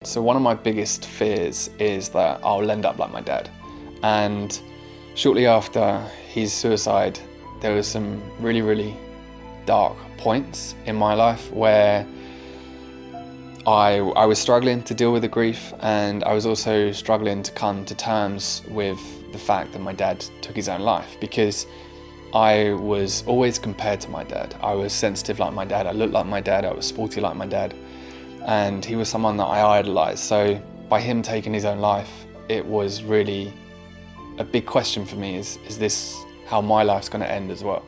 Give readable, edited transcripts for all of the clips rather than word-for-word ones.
So one of my biggest fears is that I'll end up like my dad. And shortly after his suicide, there was some really dark points in my life where I was struggling to deal with the grief, and I was also struggling to come to terms with the fact that my dad took his own life, because I was always compared to my dad. I was sensitive like my dad, I looked like my dad, I was sporty like my dad, and he was someone that I idolized. So by him taking his own life, it was really a big question for me, is this how my life's going to end as well?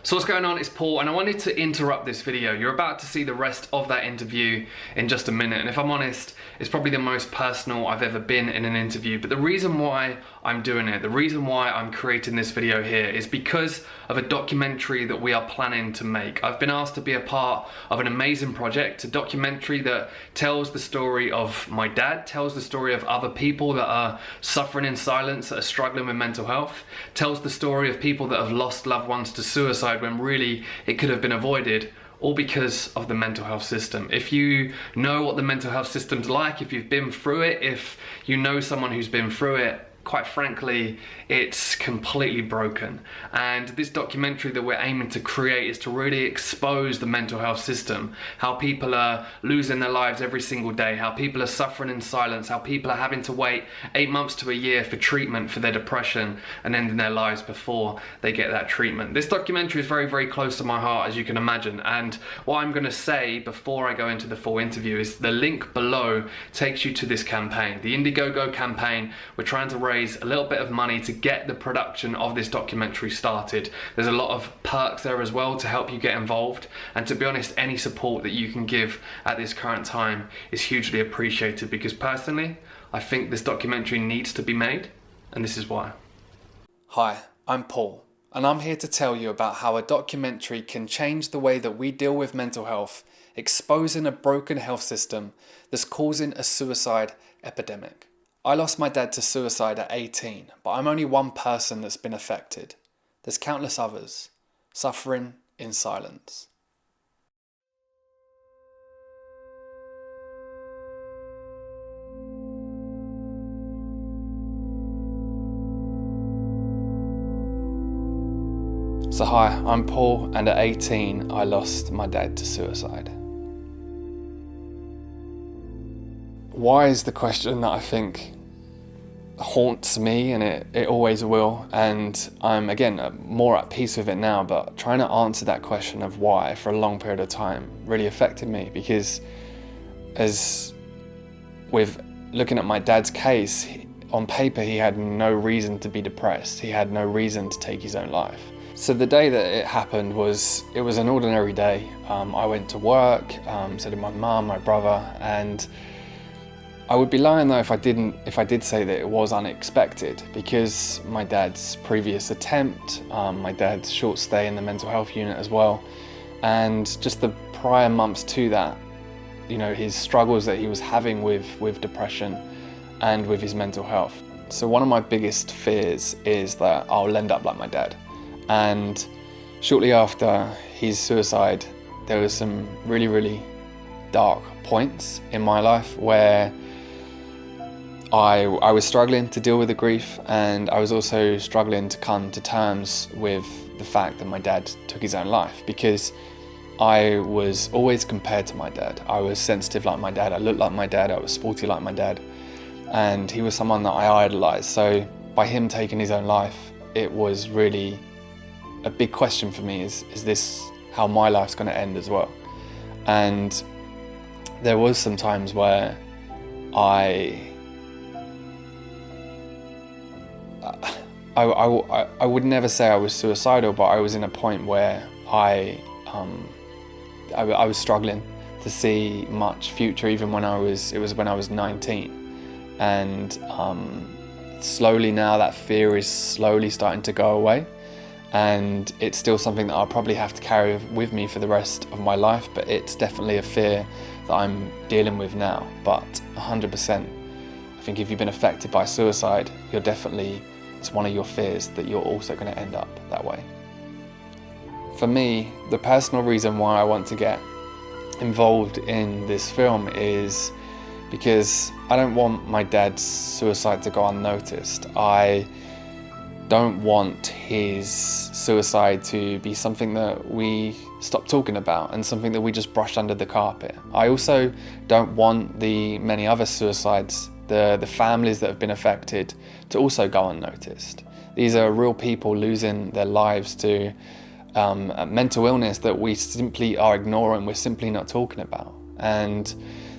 So what's going on, it's Paul, and I wanted to interrupt this video. You're about to see the rest of that interview in just a minute, and if I'm honest, it's probably the most personal I've ever been in an interview. But the reason why I'm doing it, the reason why I'm creating this video here, is because of a documentary that we are planning to make. I've been asked to be a part of an amazing project, a documentary that tells the story of my dad, tells the story of other people that are suffering in silence, that are struggling with mental health, tells the story of people that have lost loved ones to suicide when really it could have been avoided, all because of the mental health system. If you know what the mental health system's like, if you've been through it, if you know someone who's been through it, quite frankly, it's completely broken. And this documentary that we're aiming to create is to really expose the mental health system, how people are losing their lives every single day, how people are suffering in silence, how people are having to wait 8 months to a year for treatment for their depression and ending their lives before they get that treatment. This documentary is very close to my heart, as you can imagine, and what I'm going to say before I go into the full interview is the link below takes you to this campaign, the Indiegogo campaign. We're trying to raise a little bit of money to get the production of this documentary started. There's a lot of perks there as well to help you get involved, and to be honest, any support that you can give at this current time is hugely appreciated, because personally I think this documentary needs to be made, and this is why. Hi, I'm Paul, and I'm here to tell you about how a documentary can change the way that we deal with mental health, exposing a broken health system that's causing a suicide epidemic. I lost my dad to suicide at 18, but I'm only one person that's been affected. There's countless others, suffering in silence. So hi, I'm Paul, and at 18 I lost my dad to suicide. Why is the question that I think haunts me, and it always will, and I'm again more at peace with it now, but trying to answer that question of why for a long period of time really affected me, because as with looking at my dad's case, on paper he had no reason to be depressed, he had no reason to take his own life. So the day that it happened it was an ordinary day. I went to work, so did my mum, my brother, and I would be lying though if I did say that it was unexpected, because my dad's previous attempt, my dad's short stay in the mental health unit as well, and just the prior months to that, you know, his struggles that he was having with depression and with his mental health. So one of my biggest fears is that I'll end up like my dad. And shortly after his suicide, there was some really dark points in my life where I was struggling to deal with the grief, and I was also struggling to come to terms with the fact that my dad took his own life, because I was always compared to my dad. I was sensitive like my dad, I looked like my dad, I was sporty like my dad, and he was someone that I idolized. So by him taking his own life, it was really a big question for me, is this how my life's going to end as well? And there was some times where I would never say I was suicidal, but I was in a point where I was struggling to see much future, even when it was when I was 19, and slowly now that fear is slowly starting to go away, and it's still something that I'll probably have to carry with me for the rest of my life, but it's definitely a fear that I'm dealing with now. But 100%, I think if you've been affected by suicide, it's one of your fears that you're also going to end up that way. For me, the personal reason why I want to get involved in this film is because I don't want my dad's suicide to go unnoticed. I don't want his suicide to be something that we stop talking about and something that we just brush under the carpet. I also don't want the many other suicides, the families that have been affected, to also go unnoticed. These are real people losing their lives to a mental illness that we simply are ignoring, we're simply not talking about. And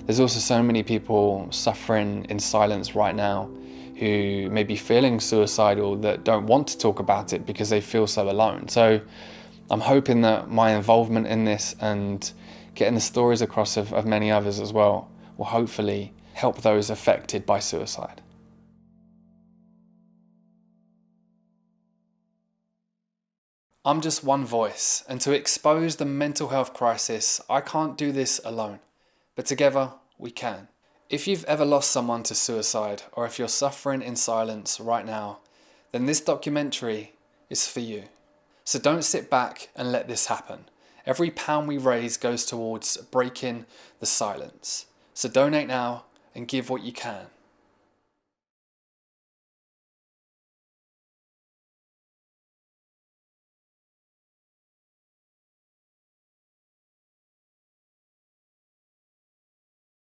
there's also so many people suffering in silence right now who may be feeling suicidal that don't want to talk about it because they feel so alone. So I'm hoping that my involvement in this and getting the stories across of many others as well will hopefully help those affected by suicide. I'm just one voice, and to expose the mental health crisis, I can't do this alone, but together we can. If you've ever lost someone to suicide, or if you're suffering in silence right now, then this documentary is for you. So don't sit back and let this happen. Every pound we raise goes towards breaking the silence. So donate now and give what you can.